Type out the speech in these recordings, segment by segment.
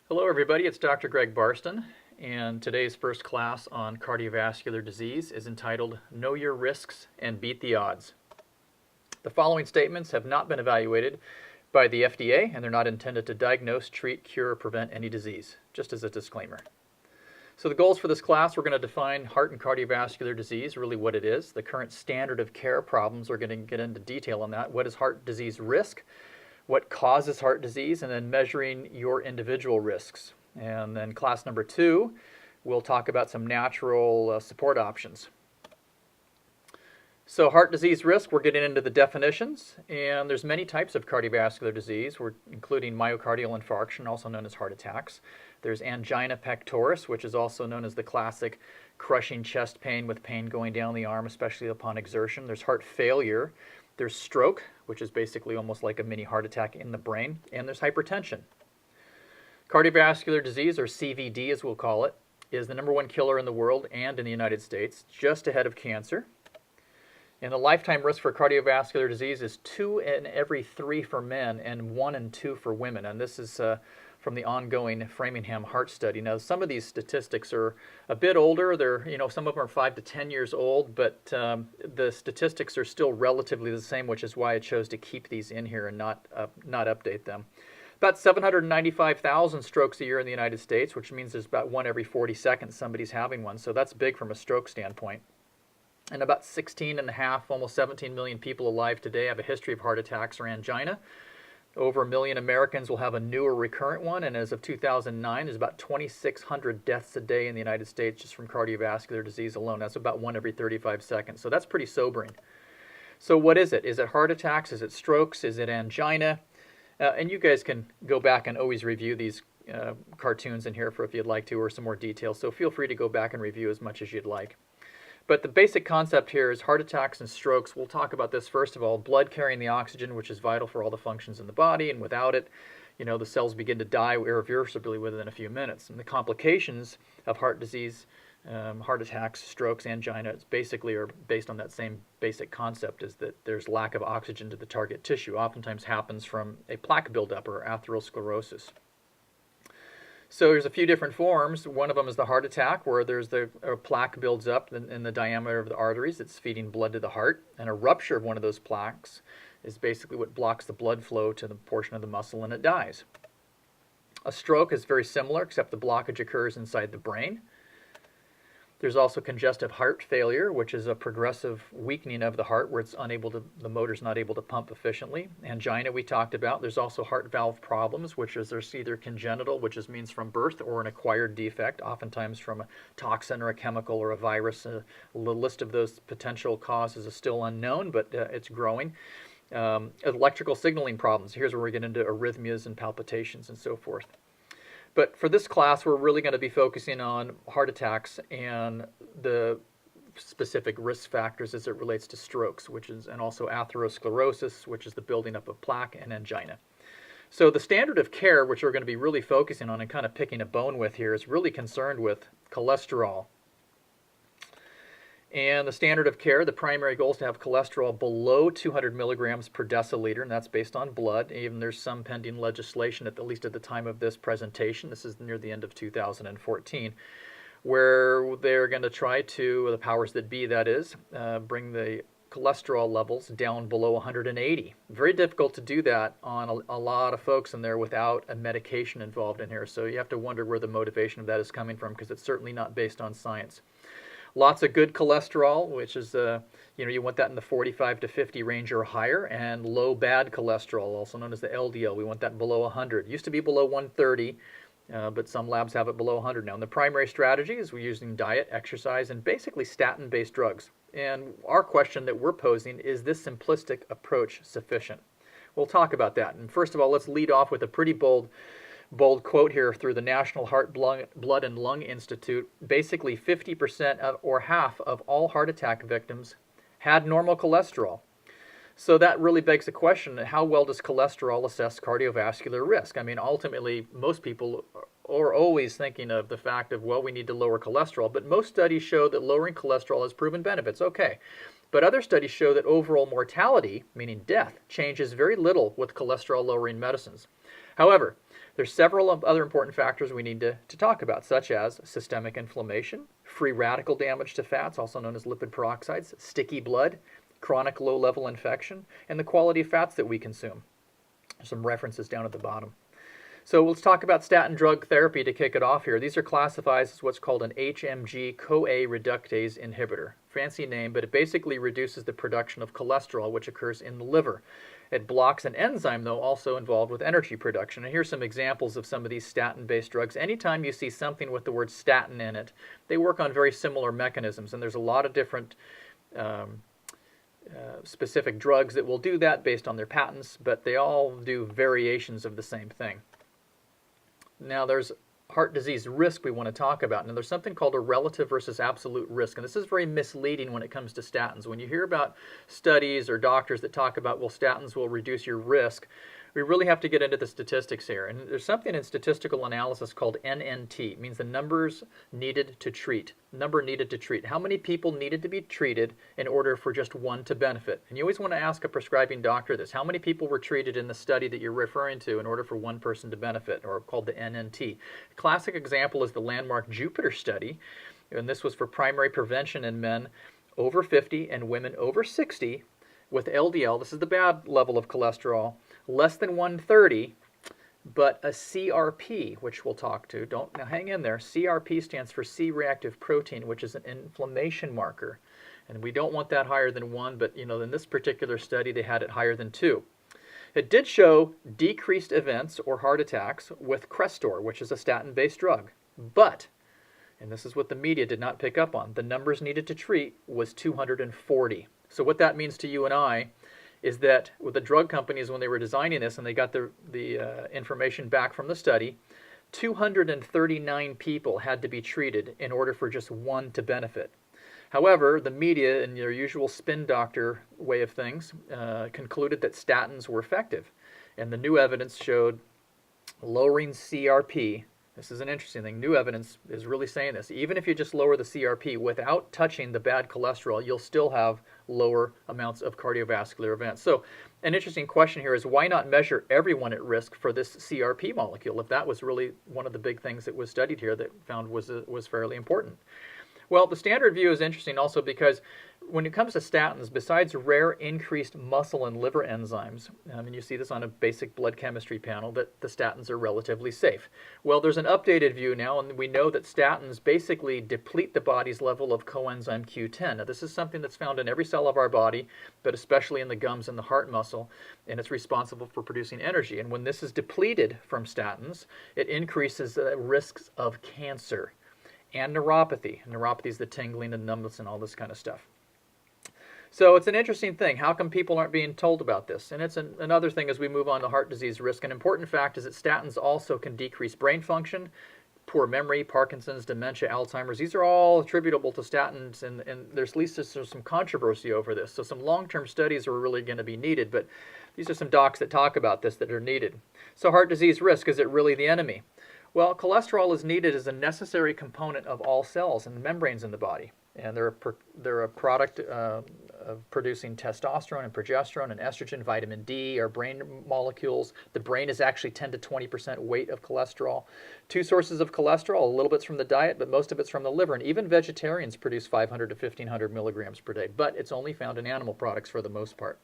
Hello everybody, it's Dr. Greg Barston, and today's first class on cardiovascular disease is entitled Know Your Risks and Beat the Odds. The following statements have not been evaluated by the FDA and they're not intended to diagnose, treat, cure, or prevent any disease, just as a disclaimer. So the goals for this class, we're going to define heart and cardiovascular disease, really what it is, the current standard of care problems, we're going to get into detail on that, what is heart disease risk, what causes heart disease, and then measuring your individual risks. And then class number 2, we'll talk about some natural support options. So heart disease risk, we're getting into the definitions, and there's many types of cardiovascular disease, including myocardial infarction, also known as heart attacks. There's angina pectoris, which is also known as the classic crushing chest pain with pain going down the arm, especially upon exertion. There's heart failure. There's stroke, which is basically almost like a mini heart attack in the brain, and there's hypertension. Cardiovascular disease, or CVD as we'll call it, is the #1 killer in the world and in the United States, just ahead of cancer. And the lifetime risk for cardiovascular disease is 2 in every 3 for men and 1 in 2 for women. And this is from the ongoing Framingham Heart Study. Now, some of these statistics are a bit older. Some of them are 5 to 10 years old, but the statistics are still relatively the same, which is why I chose to keep these in here and not update them. About 795,000 strokes a year in the United States, which means there's about 1 every 40 seconds somebody's having one. So that's big from a stroke standpoint. And about 16.5, almost 17 million people alive today have a history of heart attacks or angina. Over 1 million Americans will have a new or recurrent one, and as of 2009, there's about 2,600 deaths a day in the United States just from cardiovascular disease alone. That's about 1 every 35 seconds, so that's pretty sobering. So what is it? Is it heart attacks? Is it strokes? Is it angina? And you guys can go back and always review these cartoons in here if you'd like to, or some more details, so feel free to go back and review as much as you'd like. But the basic concept here is heart attacks and strokes. We'll talk about this first of all. Blood carrying the oxygen, which is vital for all the functions in the body, and without it, the cells begin to die irreversibly within a few minutes. And the complications of heart disease, heart attacks, strokes, angina, basically are based on that same basic concept, is that there's lack of oxygen to the target tissue. Oftentimes happens from a plaque buildup or atherosclerosis. So there's a few different forms. One of them is the heart attack, where there's plaque builds up in the diameter of the arteries. It's feeding blood to the heart. And a rupture of one of those plaques is basically what blocks the blood flow to the portion of the muscle, and it dies. A stroke is very similar, except the blockage occurs inside the brain. There's also congestive heart failure, which is a progressive weakening of the heart where the motor's not able to pump efficiently. Angina we talked about. There's also heart valve problems, which is there's either congenital, which means from birth, or an acquired defect, oftentimes from a toxin or a chemical or a virus. The list of those potential causes is still unknown, but it's growing. Electrical signaling problems. Here's where we get into arrhythmias and palpitations and so forth. But for this class, we're really going to be focusing on heart attacks and the specific risk factors as it relates to strokes, and also atherosclerosis, which is the building up of plaque, and angina. So the standard of care, which we're going to be really focusing on and kind of picking a bone with here, is really concerned with cholesterol. And the standard of care, the primary goal is to have cholesterol below 200 milligrams per deciliter, and that's based on blood. Even there's some pending legislation, at least at the time of this presentation, this is near the end of 2014, where they're going to try to, the powers that be, that is, bring the cholesterol levels down below 180. Very difficult to do that on a lot of folks in there without a medication involved in here. So you have to wonder where the motivation of that is coming from, because it's certainly not based on science. Lots of good cholesterol, which is, you want that in the 45 to 50 range or higher, and low bad cholesterol, also known as the LDL. We want that below 100. It used to be below 130, but some labs have it below 100 now. And the primary strategy is we're using diet, exercise, and basically statin-based drugs. And our question that we're posing is this simplistic approach sufficient? We'll talk about that. And first of all, let's lead off with a pretty bold quote here through the National Heart, Blood, and Lung Institute. Basically, 50% or half of all heart attack victims had normal cholesterol. So that really begs the question, how well does cholesterol assess cardiovascular risk? I mean, ultimately, most people are always thinking of the fact of, well, we need to lower cholesterol, but most studies show that lowering cholesterol has proven benefits. Okay. But other studies show that overall mortality, meaning death, changes very little with cholesterol-lowering medicines. However, There's several other important factors we need to talk about, such as systemic inflammation, free radical damage to fats, also known as lipid peroxides, sticky blood, chronic low-level infection, and the quality of fats that we consume. There's some references down at the bottom. So let's talk about statin drug therapy to kick it off here. These are classified as what's called an HMG-CoA reductase inhibitor. Fancy name, but it basically reduces the production of cholesterol, which occurs in the liver. It blocks an enzyme, though, also involved with energy production. And here's some examples of some of these statin-based drugs. Anytime you see something with the word statin in it, they work on very similar mechanisms, and there's a lot of different specific drugs that will do that based on their patents, but they all do variations of the same thing. Now, there's heart disease risk we want to talk about. Now, there's something called a relative versus absolute risk, and this is very misleading when it comes to statins. When you hear about studies or doctors that talk about, well, statins will reduce your risk, we really have to get into the statistics here. And there's something in statistical analysis called NNT. It means the numbers needed to treat. Number needed to treat. How many people needed to be treated in order for just one to benefit? And you always want to ask a prescribing doctor this. How many people were treated in the study that you're referring to in order for one person to benefit, or called the NNT? A classic example is the landmark Jupiter study, and this was for primary prevention in men over 50 and women over 60 with LDL. This is the bad level of cholesterol, less than 130, but a CRP, which we'll talk to. Now hang in there. CRP stands for C-reactive protein, which is an inflammation marker. And we don't want that higher than 1, but in this particular study, they had it higher than 2. It did show decreased events or heart attacks with Crestor, which is a statin-based drug. But, and this is what the media did not pick up on, the numbers needed to treat was 240. So what that means to you and I is that with the drug companies, when they were designing this and they got the information back from the study, 239 people had to be treated in order for just one to benefit. However, the media, in their usual spin doctor way of things, concluded that statins were effective. And the new evidence showed lowering CRP. This is an interesting thing. New evidence is really saying this. Even if you just lower the CRP without touching the bad cholesterol, you'll still have lower amounts of cardiovascular events. So an interesting question here is, why not measure everyone at risk for this CRP molecule if that was really one of the big things that was studied here that found was fairly important? Well, the standard view is interesting also because when it comes to statins, besides rare increased muscle and liver enzymes, and you see this on a basic blood chemistry panel, that the statins are relatively safe. Well, there's an updated view now, and we know that statins basically deplete the body's level of coenzyme Q10. Now, this is something that's found in every cell of our body, but especially in the gums and the heart muscle, and it's responsible for producing energy. And when this is depleted from statins, it increases the risks of cancer and neuropathy. Neuropathy is the tingling and numbness and all this kind of stuff. So it's an interesting thing. How come people aren't being told about this? And it's another thing as we move on to heart disease risk. An important fact is that statins also can decrease brain function, poor memory, Parkinson's, dementia, Alzheimer's. These are all attributable to statins, and there's at least there's some controversy over this. So some long-term studies are really going to be needed, but these are some docs that talk about this that are needed. So heart disease risk, is it really the enemy? Well, cholesterol is needed as a necessary component of all cells and membranes in the body. And they're a product of producing testosterone and progesterone and estrogen, vitamin D, our brain molecules. The brain is actually 10 to 20% weight of cholesterol. Two sources of cholesterol, a little bit's from the diet, but most of it's from the liver. And even vegetarians produce 500 to 1,500 milligrams per day, but it's only found in animal products for the most part.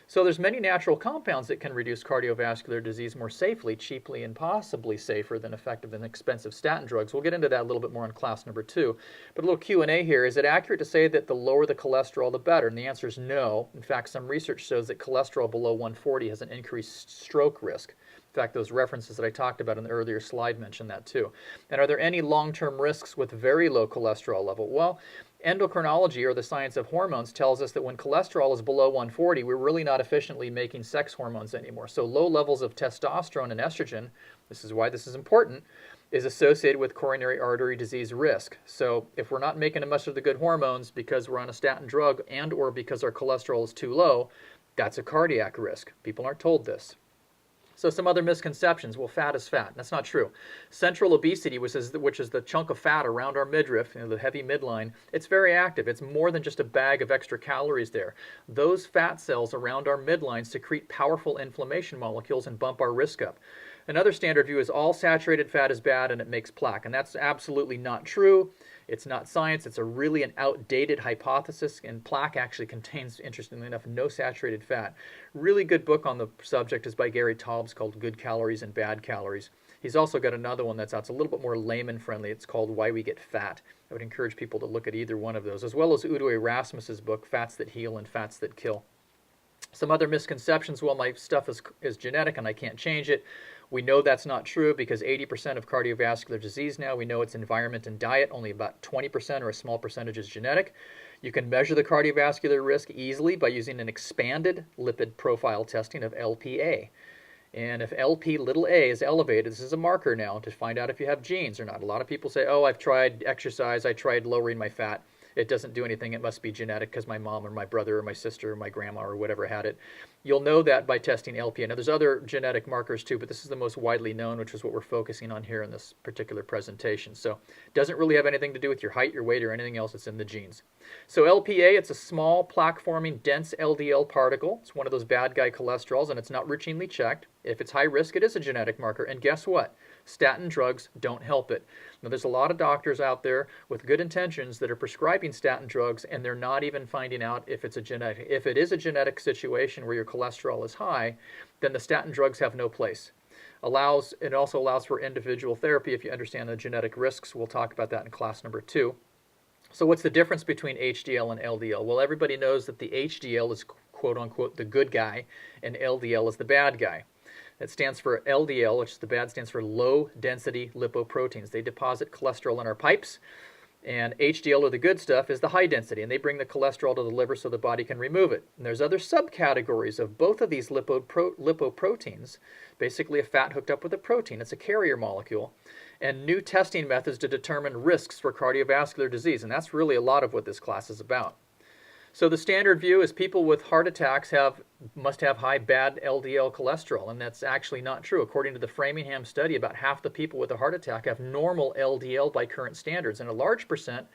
So there's many natural compounds that can reduce cardiovascular disease more safely, cheaply, and possibly safer than effective and expensive statin drugs. We'll get into that a little bit more in class number 2. But a little Q&A here. Is it accurate to say that the lower the cholesterol, the better? And the answer is no. In fact, some research shows that cholesterol below 140 has an increased stroke risk. In fact, those references that I talked about in the earlier slide mention that too. And are there any long-term risks with very low cholesterol level? Well, endocrinology, or the science of hormones, tells us that when cholesterol is below 140, we're really not efficiently making sex hormones anymore. So low levels of testosterone and estrogen, this is why this is important, is associated with coronary artery disease risk. So if we're not making much of the good hormones because we're on a statin drug and or because our cholesterol is too low, that's a cardiac risk. People aren't told this. So some other misconceptions. Well, fat is fat. That's not true. Central obesity, which is the chunk of fat around our midriff, the heavy midline, it's very active. It's more than just a bag of extra calories there. Those fat cells around our midline secrete powerful inflammation molecules and bump our risk up. Another standard view is all saturated fat is bad and it makes plaque, and that's absolutely not true. It's not science. It's an outdated hypothesis, and plaque actually contains, interestingly enough, no saturated fat. Really good book on the subject is by Gary Taubes called Good Calories and Bad Calories. He's also got another one that's out. It's a little bit more layman friendly. It's called Why We Get Fat. I would encourage people to look at either one of those, as well as Udo Erasmus's book, Fats That Heal and Fats That Kill. Some other misconceptions, well, my stuff is genetic and I can't change it. We know that's not true because 80% of cardiovascular disease now, we know it's environment and diet. Only about 20% or a small percentage is genetic. You can measure the cardiovascular risk easily by using an expanded lipid profile testing of LPA. And if Lp(a) is elevated, this is a marker now to find out if you have genes or not. A lot of people say, oh, I've tried exercise, I tried lowering my fat. It doesn't do anything. It must be genetic because my mom or my brother or my sister or my grandma or whatever had it. You'll know that by testing LPA. Now, there's other genetic markers too, but this is the most widely known, which is what we're focusing on here in this particular presentation. So it doesn't really have anything to do with your height, your weight, or anything else. It's in the genes. So LPA, it's a small plaque-forming dense LDL particle. It's one of those bad guy cholesterols, and it's not routinely checked. If it's high risk, it is a genetic marker. And guess what? Statin drugs don't help it. Now, there's a lot of doctors out there with good intentions that are prescribing statin drugs, and they're not even finding out if it's a genetic. If it is a genetic situation where your cholesterol is high, then the statin drugs have no place. It also allows for individual therapy if you understand the genetic risks. We'll talk about that in class number 2. So what's the difference between HDL and LDL? Well, everybody knows that the HDL is quote-unquote the good guy, and LDL is the bad guy. It stands for LDL, which is the bad, stands for low-density lipoproteins. They deposit cholesterol in our pipes, and HDL, or the good stuff, is the high density, and they bring the cholesterol to the liver so the body can remove it. And there's other subcategories of both of these lipoproteins, basically a fat hooked up with a protein. It's a carrier molecule, and new testing methods to determine risks for cardiovascular disease, and that's really a lot of what this class is about. So the standard view is people with heart attacks must have high bad LDL cholesterol, and that's actually not true. According to the Framingham study, about half the people with a heart attack have normal LDL by current standards, and a large percent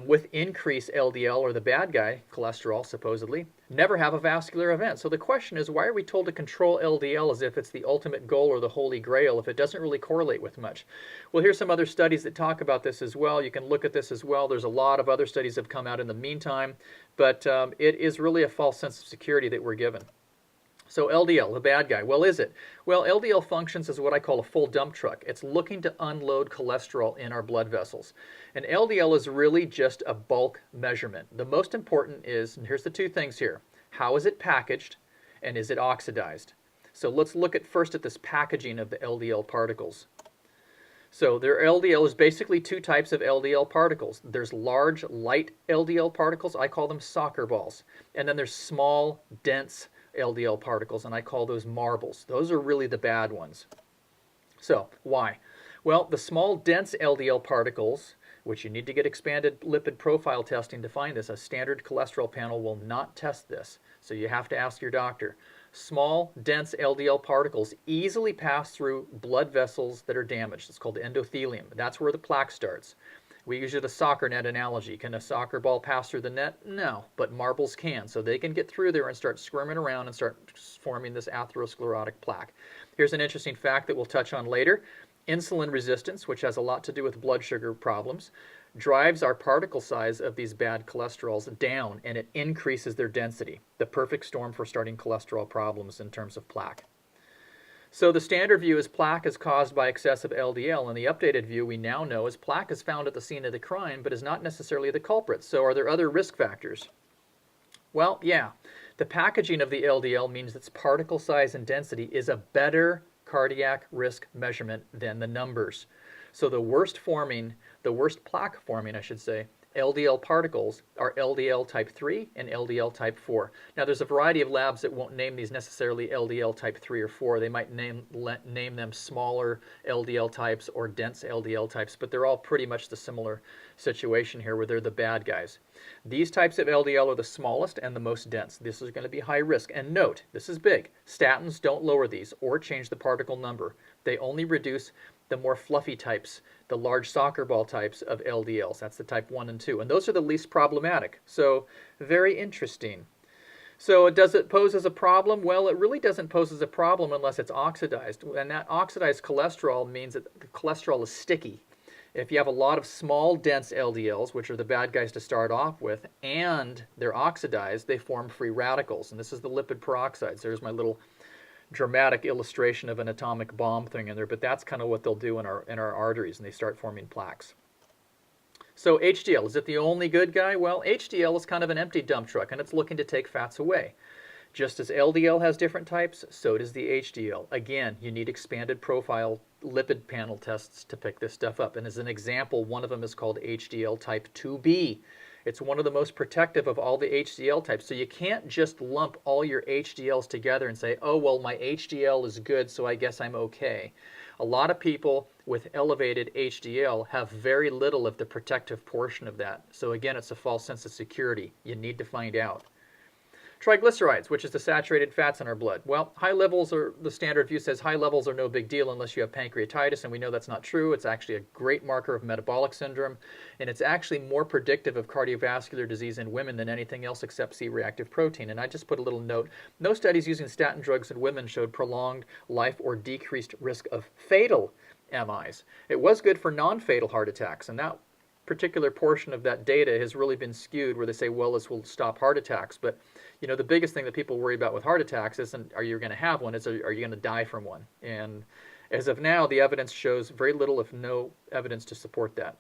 with increased LDL, or the bad guy cholesterol supposedly, never have a vascular event. So the question is, why are we told to control LDL as if it's the ultimate goal or the holy grail if it doesn't really correlate with much? Well, here's some other studies that talk about this as well. You can look at this as well. There's a lot of other studies that have come out in the meantime, but it is really a false sense of security that we're given. So LDL, the bad guy. Well, is it? Well, LDL functions as what I call a full dump truck. It's looking to unload cholesterol in our blood vessels. And LDL is really just a bulk measurement. The most important is, and here's the two things here, how is it packaged and is it oxidized? So let's look first at this packaging of the LDL particles. So their LDL is basically two types of LDL particles. There's large, light LDL particles. I call them soccer balls. And then there's small, dense LDL particles, and I call those marbles. Those are really the bad ones. So why? Well, the small, dense LDL particles, which you need to get expanded lipid profile testing to find this. A standard cholesterol panel will not test this, so you have to ask your doctor. Small, dense LDL particles easily pass through blood vessels that are damaged. It's called endothelium. That's where the plaque starts. We use the soccer net analogy. Can a soccer ball pass through the net? No, but marbles can. So they can get through there and start squirming around and start forming this atherosclerotic plaque. Here's an interesting fact that we'll touch on later. Insulin resistance, which has a lot to do with blood sugar problems, drives our particle size of these bad cholesterols down, and it increases their density. The perfect storm for starting cholesterol problems in terms of plaque. So the standard view is plaque is caused by excessive LDL, and the updated view we now know is plaque is found at the scene of the crime, but is not necessarily the culprit. So are there other risk factors? Well, yeah. The packaging of the LDL means its particle size and density is a better cardiac risk measurement than the numbers. So the worst plaque forming, I should say, LDL particles are LDL type 3 and LDL type 4. Now there's a variety of labs that won't name these necessarily LDL type 3 or 4. They might name them smaller LDL types or dense LDL types, but they're all pretty much the similar situation here where they're the bad guys. These types of LDL are the smallest and the most dense. This is going to be high risk. And note, this is big. Statins don't lower these or change the particle number. They only reduce the more fluffy types, the large soccer ball types of LDLs. That's the type 1 and 2. And those are the least problematic. So very interesting. So does it pose as a problem? Well, it really doesn't pose as a problem unless it's oxidized. And that oxidized cholesterol means that the cholesterol is sticky. If you have a lot of small, dense LDLs, which are the bad guys to start off with, and they're oxidized, they form free radicals. And this is the lipid peroxides. There's my little dramatic illustration of an atomic bomb thing in there, but that's kind of what they'll do in our arteries, and they start forming plaques. So HDL, is it the only good guy? Well, HDL is kind of an empty dump truck, and it's looking to take fats away. Just as LDL has different types, so does the HDL. Again, you need expanded profile lipid panel tests to pick this stuff up. And as an example, one of them is called HDL type 2B. It's one of the most protective of all the HDL types. So you can't just lump all your HDLs together and say, oh, well, my HDL is good, so I guess I'm okay. A lot of people with elevated HDL have very little of the protective portion of that. So again, it's a false sense of security. You need to find out. Triglycerides, which is the saturated fats in our blood. Well, high levels are, the standard view says high levels are no big deal unless you have pancreatitis, and we know that's not true. It's actually a great marker of metabolic syndrome, and it's actually more predictive of cardiovascular disease in women than anything else except C-reactive protein. And I just put a little note. No studies using statin drugs in women showed prolonged life or decreased risk of fatal MIs. It was good for non-fatal heart attacks, and that particular portion of that data has really been skewed where they say, well, this will stop heart attacks. But you know, the biggest thing that people worry about with heart attacks isn't are you going to have one, it's are you going to die from one. And as of now, the evidence shows very little, if no evidence to support that.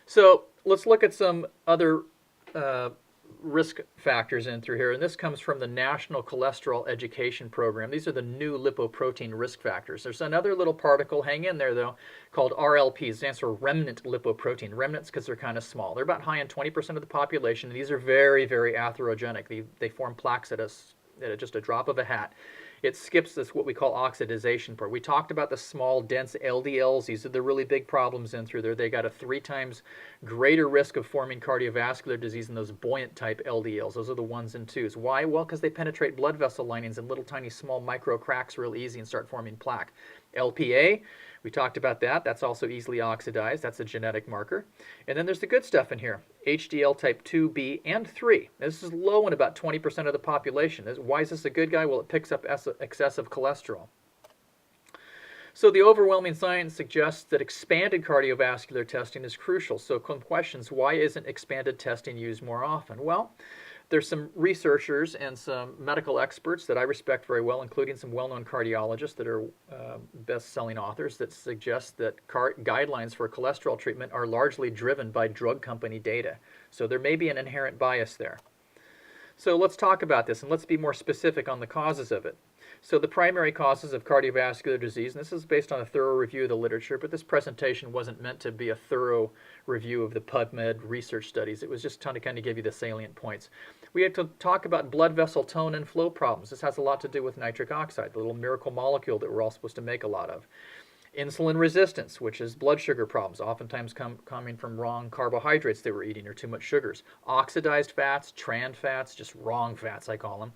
So let's look at some other risk factors in through here, and this comes from the National Cholesterol Education Program. These are the new lipoprotein risk factors. There's another little particle, hang in there though, called RLPs. It stands for remnant lipoprotein. Remnants because they're kind of small. They're about high in 20% of the population, and these are very, very atherogenic. They form plaques at just a drop of a hat. It skips this what we call oxidization part. We talked about the small, dense LDLs. These are the really big problems in through there. They got a 3 times greater risk of forming cardiovascular disease than those buoyant type LDLs. Those are the 1s and 2s. Why? Well, because they penetrate blood vessel linings and little tiny small micro cracks real easy and start forming plaque. LPA, we talked about that. That's also easily oxidized. That's a genetic marker. And then there's the good stuff in here. HDL type 2B and 3. This is low in about 20% of the population. Why is this a good guy? Well, it picks up excessive cholesterol. So the overwhelming science suggests that expanded cardiovascular testing is crucial. So questions, why isn't expanded testing used more often? Well, there's some researchers and some medical experts that I respect very well, including some well-known cardiologists that are best-selling authors that suggest that guidelines for cholesterol treatment are largely driven by drug company data. So there may be an inherent bias there. So let's talk about this, and let's be more specific on the causes of it. So the primary causes of cardiovascular disease, and this is based on a thorough review of the literature, but this presentation wasn't meant to be a thorough review of the PubMed research studies. It was just to kind of give you the salient points. We had to talk about blood vessel tone and flow problems. This has a lot to do with nitric oxide, the little miracle molecule that we're all supposed to make a lot of. Insulin resistance, which is blood sugar problems, oftentimes coming from wrong carbohydrates they were eating or too much sugars. Oxidized fats, trans fats, just wrong fats I call them.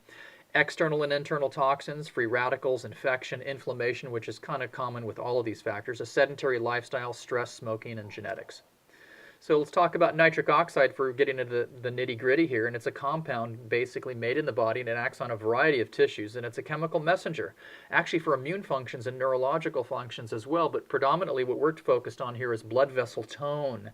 External and internal toxins, free radicals, infection, inflammation, which is kind of common with all of these factors, a sedentary lifestyle, stress, smoking, and genetics. So let's talk about nitric oxide for getting into the nitty-gritty here. And it's a compound basically made in the body, and it acts on a variety of tissues. And it's a chemical messenger, actually for immune functions and neurological functions as well. But predominantly what we're focused on here is blood vessel tone.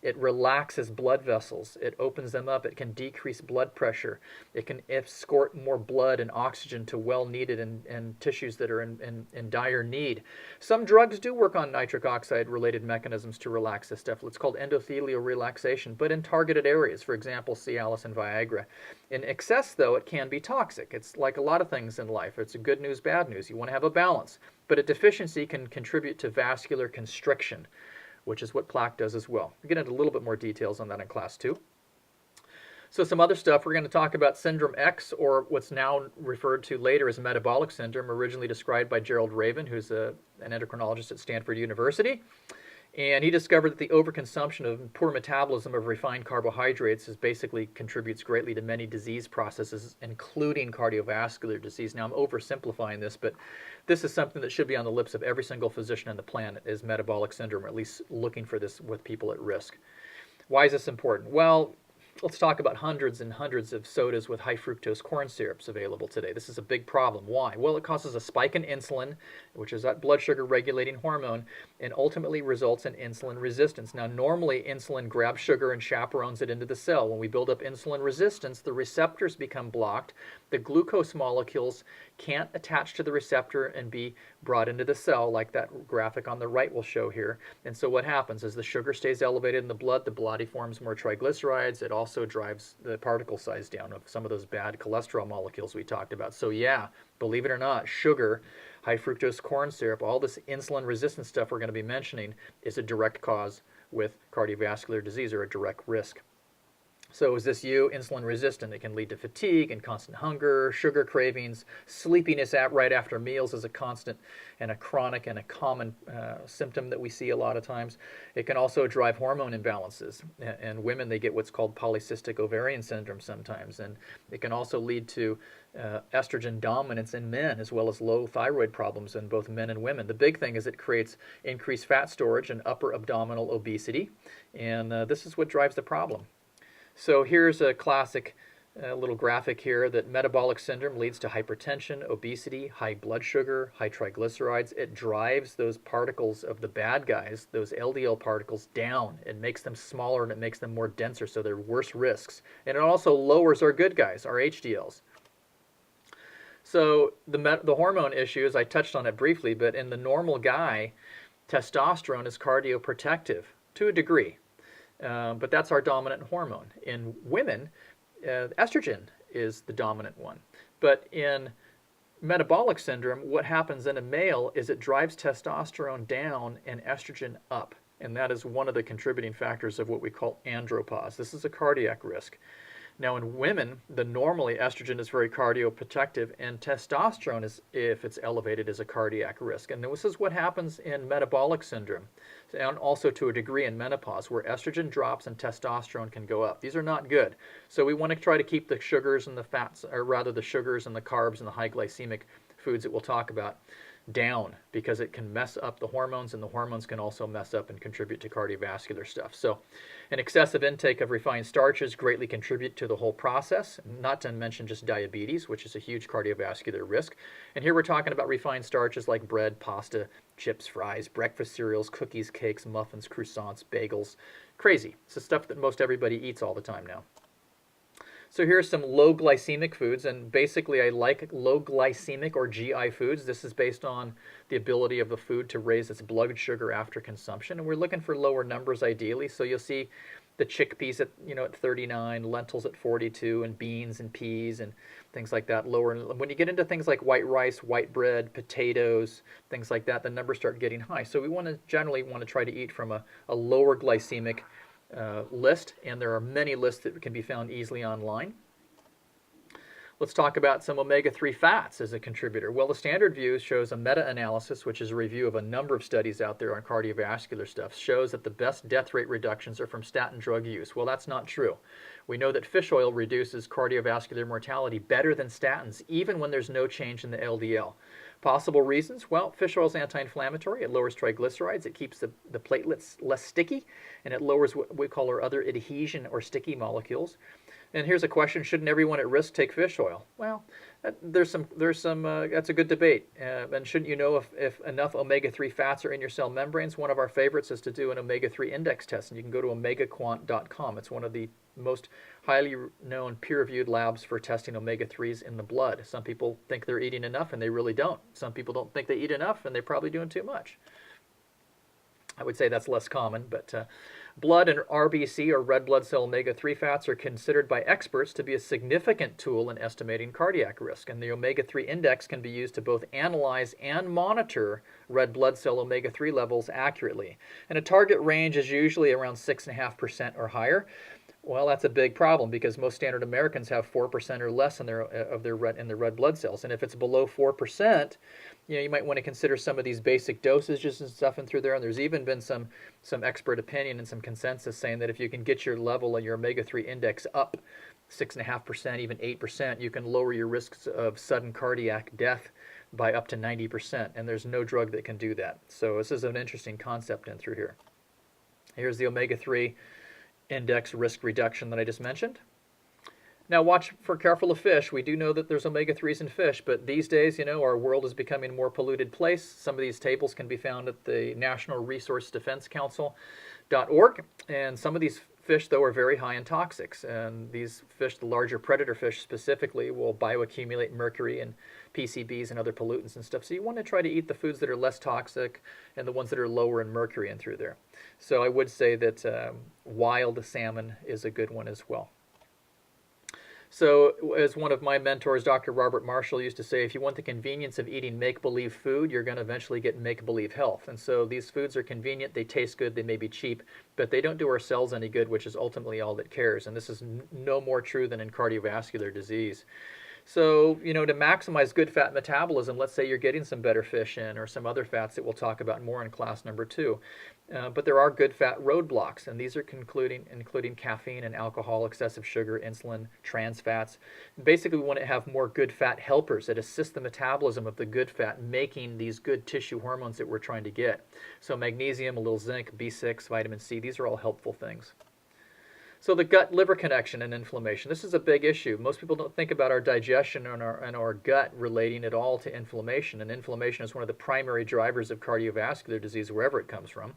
It relaxes blood vessels. It opens them up. It can decrease blood pressure. It can escort more blood and oxygen to well-needed and tissues that are in dire need. Some drugs do work on nitric oxide-related mechanisms to relax this stuff. It's called endothelial relaxation, but in targeted areas, for example, Cialis and Viagra. In excess, though, it can be toxic. It's like a lot of things in life. It's a good news, bad news. You want to have a balance. But a deficiency can contribute to vascular constriction, which is what plaque does as well. We'll get into a little bit more details on that in class 2. So some other stuff, we're going to talk about syndrome X, or what's now referred to later as metabolic syndrome, originally described by Gerald Raven, who's an endocrinologist at Stanford University. And he discovered that the overconsumption of poor metabolism of refined carbohydrates basically contributes greatly to many disease processes, including cardiovascular disease. Now, I'm oversimplifying this, but this is something that should be on the lips of every single physician on the planet, is metabolic syndrome, or at least looking for this with people at risk. Why is this important? Well, let's talk about hundreds and hundreds of sodas with high fructose corn syrups available today. This is a big problem. Why? Well, it causes a spike in insulin, which is that blood sugar regulating hormone, and ultimately results in insulin resistance. Now, normally insulin grabs sugar and chaperones it into the cell. When we build up insulin resistance, the receptors become blocked. The glucose molecules can't attach to the receptor and be brought into the cell, like that graphic on the right will show here. And so what happens is the sugar stays elevated in the blood, the body forms more triglycerides. It also drives the particle size down of some of those bad cholesterol molecules we talked about. So yeah, believe it or not, sugar, high fructose corn syrup, all this insulin resistant stuff we're going to be mentioning is a direct cause with cardiovascular disease, or a direct risk. So is this you? Insulin resistant. It can lead to fatigue and constant hunger, sugar cravings, sleepiness right after meals is a constant and a chronic and a common symptom that we see a lot of times. It can also drive hormone imbalances. And women, they get what's called polycystic ovarian syndrome sometimes. And it can also lead to estrogen dominance in men, as well as low thyroid problems in both men and women. The big thing is it creates increased fat storage and upper abdominal obesity. And this is what drives the problem. So here's a classic little graphic here that metabolic syndrome leads to hypertension, obesity, high blood sugar, high triglycerides. It drives those particles of the bad guys, those LDL particles, down. It makes them smaller and it makes them more denser, so they're worse risks. And it also lowers our good guys, our HDLs. So the hormone issues, I touched on it briefly, but in the normal guy, testosterone is cardioprotective to a degree. But that's our dominant hormone. In women, estrogen is the dominant one. But in metabolic syndrome, what happens in a male is it drives testosterone down and estrogen up. And that is one of the contributing factors of what we call andropause. This is a cardiac risk. Now in women, normally estrogen is very cardioprotective, and testosterone, if it's elevated, is a cardiac risk. And this is what happens in metabolic syndrome, and also to a degree in menopause, where estrogen drops and testosterone can go up. These are not good. So we want to try to keep the sugars and the fats, or rather the sugars and the carbs and the high glycemic foods that we'll talk about, down, because it can mess up the hormones, and the hormones can also mess up and contribute to cardiovascular stuff. So an excessive intake of refined starches greatly contribute to the whole process, not to mention just diabetes, which is a huge cardiovascular risk. And here we're talking about refined starches like bread, pasta, chips, fries, breakfast cereals, cookies, cakes, muffins, croissants, bagels. Crazy. It's the stuff that most everybody eats all the time now. So here's some low glycemic foods, and basically I like low glycemic or GI foods. This is based on the ability of the food to raise its blood sugar after consumption, and we're looking for lower numbers ideally. So you'll see the chickpeas at 39, lentils at 42, and beans and peas and things like that lower. When you get into things like white rice, white bread, potatoes, things like that, the numbers start getting high. So we generally want to try to eat from a lower glycemic list, and there are many lists that can be found easily online. Let's talk about some omega-3 fats as a contributor. Well, the standard view shows a meta-analysis, which is a review of a number of studies out there on cardiovascular stuff, shows that the best death rate reductions are from statin drug use. Well, that's not true. We know that fish oil reduces cardiovascular mortality better than statins, even when there's no change in the LDL. Possible reasons? Well, fish oil is anti-inflammatory. It lowers triglycerides. It keeps the platelets less sticky, and it lowers what we call our other adhesion or sticky molecules. And here's a question: shouldn't everyone at risk take fish oil? Well, that's a good debate. And shouldn't you know if enough omega-3 fats are in your cell membranes? One of our favorites is to do an omega-3 index test, and you can go to omegaquant.com. It's one of the most highly known peer-reviewed labs for testing omega-3s in the blood. Some people think they're eating enough, and they really don't. Some people don't think they eat enough, and they're probably doing too much. I would say that's less common, but Blood and RBC, or red blood cell omega-3 fats, are considered by experts to be a significant tool in estimating cardiac risk, and the omega-3 index can be used to both analyze and monitor red blood cell omega-3 levels accurately. And a target range is usually around 6.5% or higher. Well, that's a big problem because most standard Americans have 4% or less in their red blood cells, and if it's below 4%, you might want to consider some of these basic dosages and stuff in through there. And there's even been some expert opinion and some consensus saying that if you can get your level and your omega-3 index up 6.5%, even 8%, you can lower your risks of sudden cardiac death by up to 90%. And there's no drug that can do that. So this is an interesting concept in through here. Here's the omega-3 index risk reduction that I just mentioned. Now watch for careful of fish. We do know that there's omega-3s in fish, but these days, our world is becoming a more polluted place. Some of these tables can be found at the National Resource Defense Council.org, and some of these fish, though, are very high in toxics. And these fish, the larger predator fish specifically, will bioaccumulate mercury and PCBs and other pollutants and stuff. So you want to try to eat the foods that are less toxic and the ones that are lower in mercury in through there. So I would say that wild salmon is a good one as well. So as one of my mentors, Dr. Robert Marshall, used to say, if you want the convenience of eating make-believe food, you're going to eventually get make-believe health. And so these foods are convenient, they taste good, they may be cheap, but they don't do our cells any good, which is ultimately all that cares. And this is no more true than in cardiovascular disease. So, to maximize good fat metabolism, let's say you're getting some better fish in or some other fats that we'll talk about more in class number 2. But there are good fat roadblocks, and these are including caffeine and alcohol, excessive sugar, insulin, trans fats. Basically, we want to have more good fat helpers that assist the metabolism of the good fat, making these good tissue hormones that we're trying to get. So magnesium, a little zinc, B6, vitamin C, these are all helpful things. So the gut-liver connection and inflammation. This is a big issue. Most people don't think about our digestion and our gut relating at all to inflammation. And inflammation is one of the primary drivers of cardiovascular disease wherever it comes from.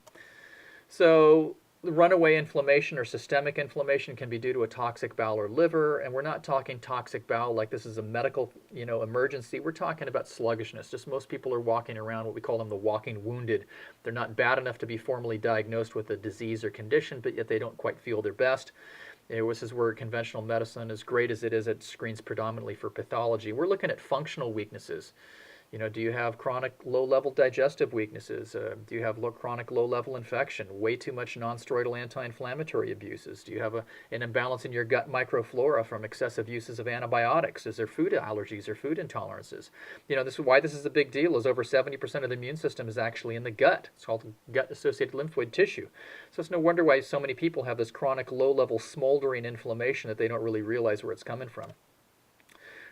So runaway inflammation or systemic inflammation can be due to a toxic bowel or liver. And we're not talking toxic bowel like this is a medical emergency. We're talking about sluggishness. Just most people are walking around what we call them the walking wounded. They're not bad enough to be formally diagnosed with a disease or condition, but yet they don't quite feel their best. This is where conventional medicine, as great as it screens predominantly for pathology. We're looking at functional weaknesses. Do you have chronic low-level digestive weaknesses? Do you have chronic low-level infection? Way too much non-steroidal anti-inflammatory abuses? Do you have an imbalance in your gut microflora from excessive uses of antibiotics? Is there food allergies or food intolerances? This is why this is a big deal, is over 70% of the immune system is actually in the gut. It's called gut-associated lymphoid tissue. So it's no wonder why so many people have this chronic low-level smoldering inflammation that they don't really realize where it's coming from.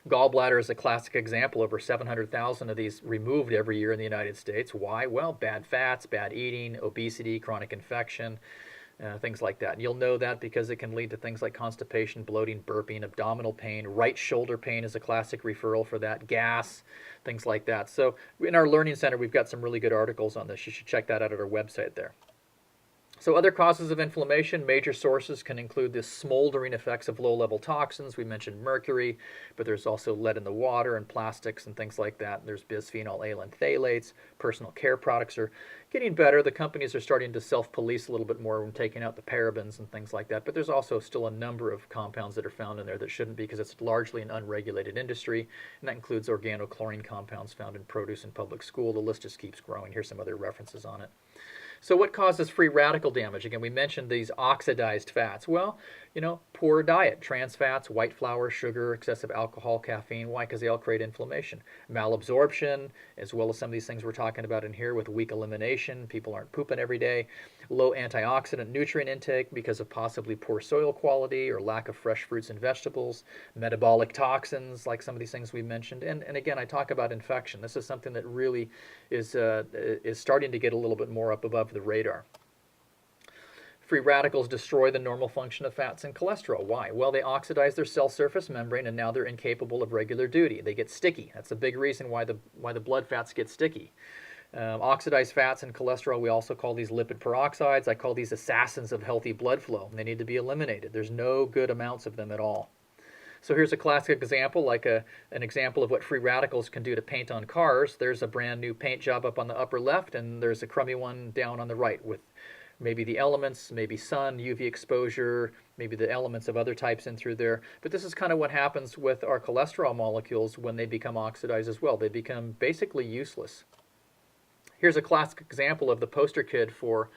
Gallbladder is a classic example. Over 700,000 of these removed every year in the United States. Why? Well, bad fats, bad eating, obesity, chronic infection, things like that. And you'll know that because it can lead to things like constipation, bloating, burping, abdominal pain. Right shoulder pain is a classic referral for that. Gas, things like that. So in our Learning Center, we've got some really good articles on this. You should check that out at our website there. So other causes of inflammation, major sources can include the smoldering effects of low-level toxins. We mentioned mercury, but there's also lead in the water and plastics and things like that. There's bisphenol A and phthalates. Personal care products are getting better. The companies are starting to self-police a little bit more when taking out the parabens and things like that. But there's also still a number of compounds that are found in there that shouldn't be because it's largely an unregulated industry. And that includes organochlorine compounds found in produce and public school. The list just keeps growing. Here's some other references on it. So what causes free radical damage? Again, we mentioned these oxidized fats. Well, poor diet, trans fats, white flour, sugar, excessive alcohol, caffeine. Why? Because they all create inflammation. Malabsorption, as well as some of these things we're talking about in here with weak elimination. People aren't pooping every day. Low antioxidant nutrient intake because of possibly poor soil quality or lack of fresh fruits and vegetables. Metabolic toxins, like some of these things we mentioned. And again, I talk about infection. This is something that really is starting to get a little bit more up above the radar. Free radicals destroy the normal function of fats and cholesterol. Why? Well, they oxidize their cell surface membrane, and now they're incapable of regular duty. They get sticky. That's a big reason why the blood fats get sticky. Oxidized fats and cholesterol, we also call these lipid peroxides. I call these assassins of healthy blood flow. They need to be eliminated. There's no good amounts of them at all. So here's a classic example, like an example of what free radicals can do to paint on cars. There's a brand new paint job up on the upper left, and there's a crummy one down on the right with maybe the elements, maybe sun, UV exposure, maybe the elements of other types in through there. But this is kind of what happens with our cholesterol molecules when they become oxidized as well. They become basically useless. Here's a classic example of the poster kid for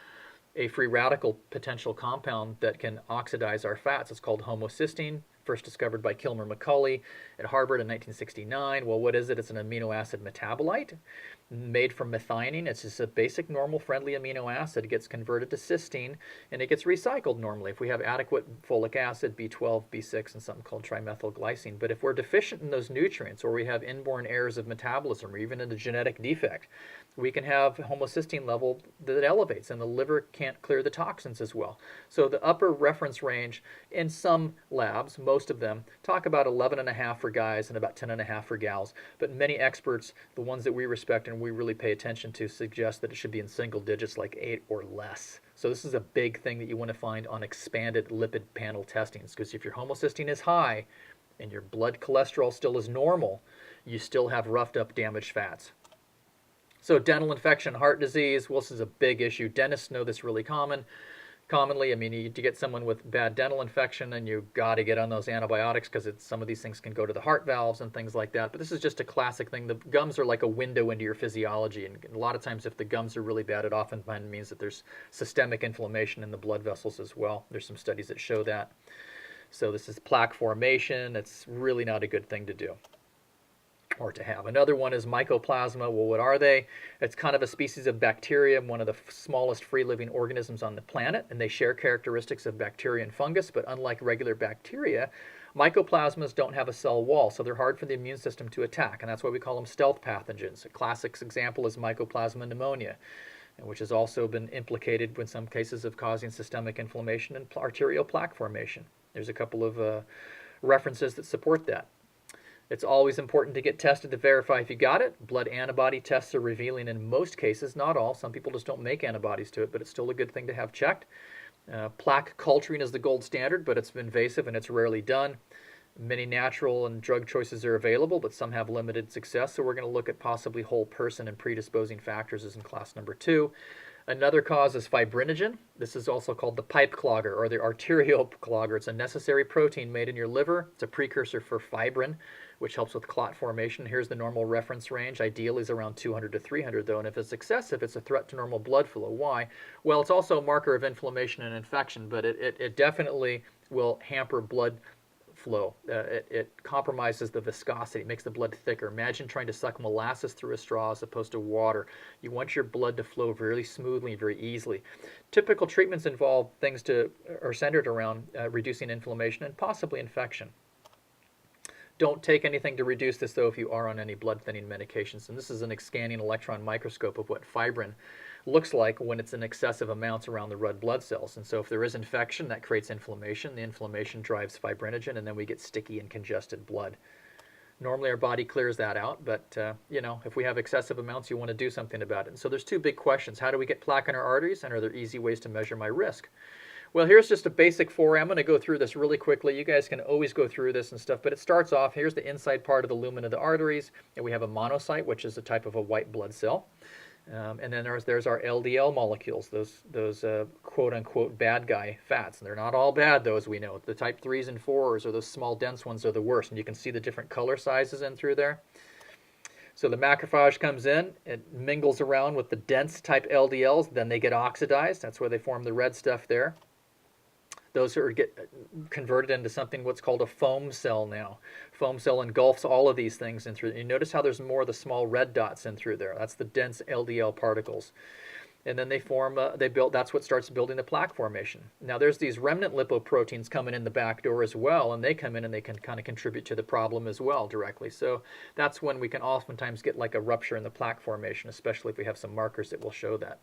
a free radical potential compound that can oxidize our fats. It's called homocysteine, first discovered by Kilmer McCulley at Harvard in 1969. Well, what is it? It's an amino acid metabolite made from methionine. It's just a basic normal friendly amino acid. It gets converted to cysteine and it gets recycled normally if we have adequate folic acid, B12, B6, and something called trimethylglycine. But if we're deficient in those nutrients, or we have inborn errors of metabolism, or even in a genetic defect, we can have homocysteine level that elevates, and the liver can't clear the toxins as well. So the upper reference range in some labs, most of them, talk about 11.5 for guys and about 10.5 for gals. But many experts, the ones that we respect and we really pay attention to, suggest that it should be in single digits, like 8 or less. So this is a big thing that you want to find on expanded lipid panel testings, because if your homocysteine is high and your blood cholesterol still is normal, you still have roughed up damaged fats. So dental infection, heart disease, well, this is a big issue. Dentists know this really commonly. I mean, you get someone with bad dental infection and you got to get on those antibiotics because some of these things can go to the heart valves and things like that. But this is just a classic thing. The gums are like a window into your physiology. And a lot of times if the gums are really bad, it often means that there's systemic inflammation in the blood vessels as well. There's some studies that show that. So this is plaque formation. It's really not a good thing to do or to have. Another one is mycoplasma. Well, what are they? It's kind of a species of bacterium, one of the smallest free-living organisms on the planet, and they share characteristics of bacteria and fungus, but unlike regular bacteria, mycoplasmas don't have a cell wall, so they're hard for the immune system to attack, and that's why we call them stealth pathogens. A classic example is Mycoplasma pneumonia, which has also been implicated in some cases of causing systemic inflammation and arterial plaque formation. There's a couple of references that support that. It's always important to get tested to verify if you got it. Blood antibody tests are revealing in most cases, not all. Some people just don't make antibodies to it, but it's still a good thing to have checked. Plaque culturing is the gold standard, but it's invasive and it's rarely done. Many natural and drug choices are available, but some have limited success. So we're going to look at possibly whole person and predisposing factors as in class number 2. Another cause is fibrinogen. This is also called the pipe clogger or the arterial clogger. It's a necessary protein made in your liver. It's a precursor for fibrin, which helps with clot formation. Here's the normal reference range. Ideally is around 200 to 300 though, and if it's excessive, it's a threat to normal blood flow. Why? Well, it's also a marker of inflammation and infection, but it definitely will hamper blood flow. It compromises the viscosity, makes the blood thicker. Imagine trying to suck molasses through a straw as opposed to water. You want your blood to flow really smoothly, very easily. Typical treatments involve things are centered around reducing inflammation and possibly infection. Don't take anything to reduce this, though, if you are on any blood thinning medications. And this is an scanning electron microscope of what fibrin looks like when it's in excessive amounts around the red blood cells. And so if there is infection, that creates inflammation. The inflammation drives fibrinogen, and then we get sticky and congested blood. Normally our body clears that out, but if we have excessive amounts, you want to do something about it. And so there's two big questions. How do we get plaque in our arteries, and are there easy ways to measure my risk? Well, here's just a basic foray. I'm going to go through this really quickly. You guys can always go through this and stuff, but it starts off, here's the inside part of the lumen of the arteries, and we have a monocyte, which is a type of a white blood cell. And then there's our LDL molecules, those quote-unquote bad guy fats. And they're not all bad, though, as we know. The type 3s and 4s, or those small dense ones, are the worst. And you can see the different color sizes in through there. So the macrophage comes in, it mingles around with the dense type LDLs, then they get oxidized. That's where they form the red stuff there. Those get converted into something what's called a foam cell now. Foam cell engulfs all of these things in through. You notice how there's more of the small red dots in through there. That's the dense LDL particles. And then they form, that's what starts building the plaque formation. Now there's these remnant lipoproteins coming in the back door as well, and they come in and they can kind of contribute to the problem as well directly. So that's when we can oftentimes get like a rupture in the plaque formation, especially if we have some markers that will show that.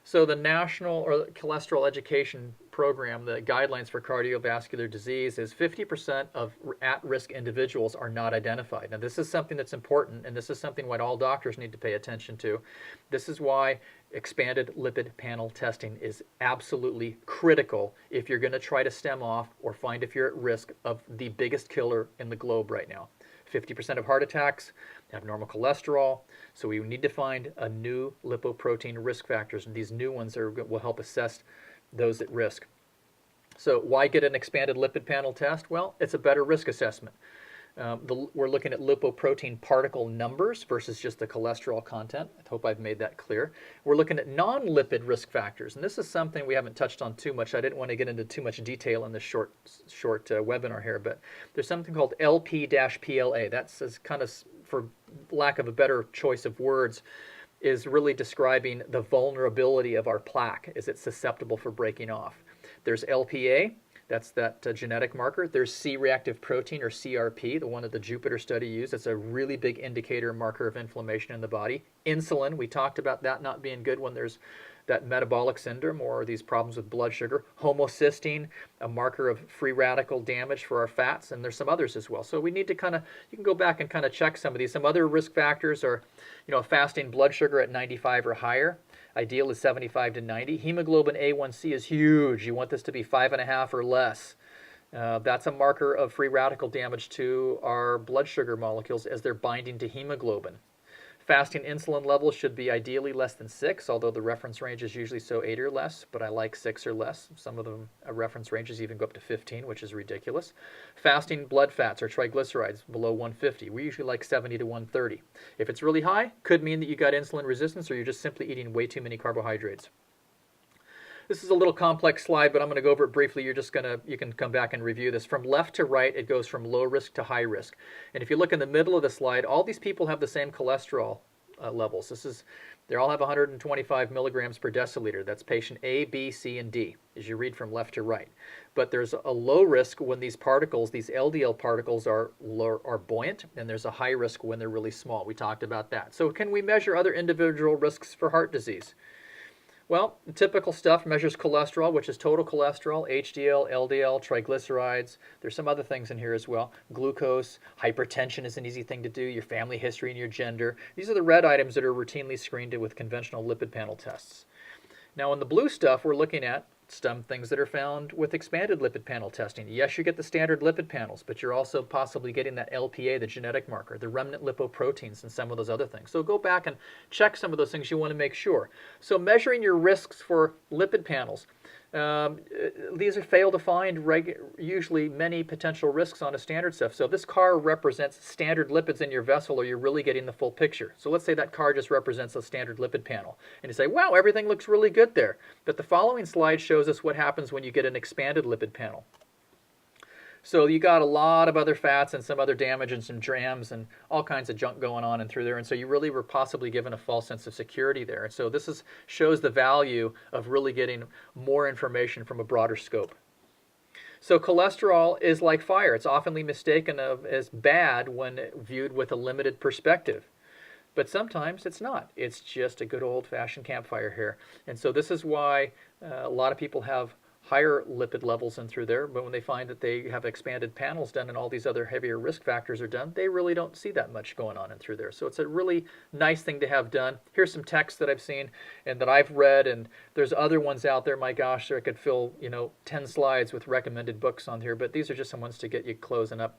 So the National Cholesterol Education Program, the guidelines for cardiovascular disease, is 50% of at-risk individuals are not identified. Now this is something that's important, and this is something what all doctors need to pay attention to. This is why expanded lipid panel testing is absolutely critical if you're going to try to stem off or find if you're at risk of the biggest killer in the globe right now. 50% of heart attacks have normal cholesterol. So we need to find a new lipoprotein risk factors, and these new ones will help assess those at risk. So why get an expanded lipid panel test? Well, it's a better risk assessment. We're looking at lipoprotein particle numbers versus just the cholesterol content. I hope I've made that clear. We're looking at non-lipid risk factors, and this is something we haven't touched on too much. I didn't want to get into too much detail in this short webinar here, but there's something called LP-PLA. That's kind of, for lack of a better choice of words, is really describing the vulnerability of our plaque. Is it susceptible for breaking off? There's LPA. That's that genetic marker. There's C-reactive protein, or CRP, the one that the Jupiter study used. That's a really big indicator marker of inflammation in the body. Insulin, we talked about that not being good when there's that metabolic syndrome or these problems with blood sugar. Homocysteine, a marker of free radical damage for our fats, and there's some others as well. So we need to you can go back and kind of check some of these. Some other risk factors are, fasting blood sugar at 95 or higher. Ideal is 75 to 90. Hemoglobin A1C is huge. You want this to be 5.5 or less. That's a marker of free radical damage to our blood sugar molecules as they're binding to hemoglobin. Fasting insulin levels should be ideally less than 6, although the reference range is usually 8 or less, but I like 6 or less. Some of them reference ranges even go up to 15, which is ridiculous. Fasting blood fats or triglycerides below 150. We usually like 70 to 130. If it's really high, could mean that you got insulin resistance or you're just simply eating way too many carbohydrates. This is a little complex slide, but I'm going to go over it briefly. You can come back and review this. From left to right, it goes from low risk to high risk. And if you look in the middle of the slide, all these people have the same cholesterol levels. They all have 125 milligrams per deciliter. That's patient A, B, C, and D, as you read from left to right. But there's a low risk when these particles, these LDL particles, are buoyant, and there's a high risk when they're really small. We talked about that. So can we measure other individual risks for heart disease? Well, the typical stuff measures cholesterol, which is total cholesterol, HDL, LDL, triglycerides. There's some other things in here as well. Glucose, hypertension is an easy thing to do, your family history and your gender. These are the red items that are routinely screened with conventional lipid panel tests. Now, in the blue stuff, we're looking at some things that are found with expanded lipid panel testing. Yes, you get the standard lipid panels, but you're also possibly getting that LPA, the genetic marker, the remnant lipoproteins, and some of those other things. So go back and check some of those things you want to make sure. So measuring your risks for lipid panels. These are fail to find usually many potential risks on a standard stuff. So if this car represents standard lipids in your vessel, or you're really getting the full picture. So let's say that car just represents a standard lipid panel. And you say, wow, everything looks really good there. But the following slide shows us what happens when you get an expanded lipid panel. So you got a lot of other fats and some other damage and some drams and all kinds of junk going on and through there. And so you really were possibly given a false sense of security there. And so this shows the value of really getting more information from a broader scope. So cholesterol is like fire. It's often mistaken as bad when viewed with a limited perspective. But sometimes it's not. It's just a good old-fashioned campfire here. And so this is why a lot of people have higher lipid levels in through there, but when they find that they have expanded panels done and all these other heavier risk factors are done, they really don't see that much going on in through there. So it's a really nice thing to have done. Here's some text that I've seen and that I've read, and there's other ones out there. My gosh, I could fill 10 slides with recommended books on here, but these are just some ones to get you closing up.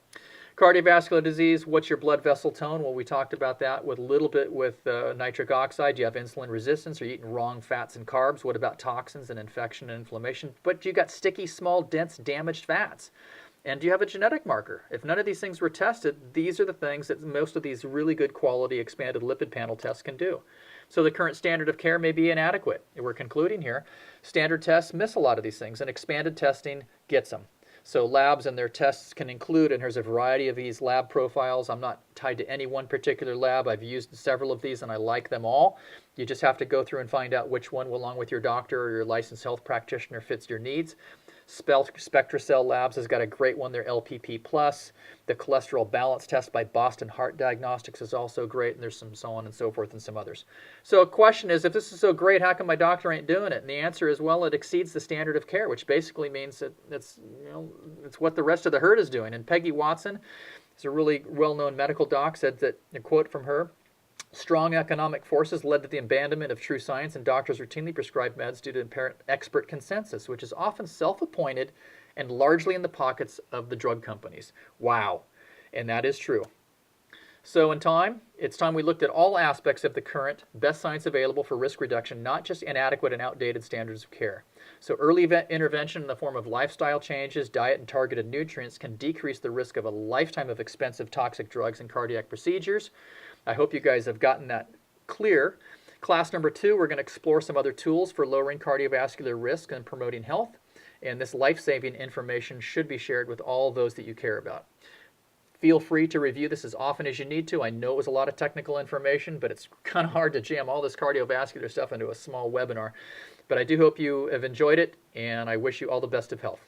Cardiovascular disease, what's your blood vessel tone? Well, we talked about that with a little bit with nitric oxide. Do you have insulin resistance? Are you eating wrong fats and carbs? What about toxins and infection and inflammation? But you got sticky, small, dense, damaged fats. And do you have a genetic marker? If none of these things were tested, these are the things that most of these really good quality expanded lipid panel tests can do. So the current standard of care may be inadequate. We're concluding here. Standard tests miss a lot of these things, and expanded testing gets them. So labs and their tests can include, and there's a variety of these lab profiles. I'm not tied to any one particular lab. I've used several of these and I like them all. You just have to go through and find out which one, along with your doctor or your licensed health practitioner, fits your needs. SpectraCell Labs has got a great one, their LPP+. The cholesterol balance test by Boston Heart Diagnostics is also great, and there's some so on and so forth and some others. So a question is, if this is so great, how come my doctor ain't doing it? And the answer is, well, it exceeds the standard of care, which basically means that it's what the rest of the herd is doing. And Peggy Watson is a really well-known medical doc, said that, a quote from her, strong economic forces led to the abandonment of true science, and doctors routinely prescribe meds due to apparent expert consensus, which is often self-appointed and largely in the pockets of the drug companies. Wow. And that is true. So it's time we looked at all aspects of the current best science available for risk reduction, not just inadequate and outdated standards of care. So early intervention in the form of lifestyle changes, diet, and targeted nutrients can decrease the risk of a lifetime of expensive toxic drugs and cardiac procedures. I hope you guys have gotten that clear. Class number 2, we're going to explore some other tools for lowering cardiovascular risk and promoting health. And this life-saving information should be shared with all those that you care about. Feel free to review this as often as you need to. I know it was a lot of technical information, but it's kind of hard to jam all this cardiovascular stuff into a small webinar. But I do hope you have enjoyed it, and I wish you all the best of health.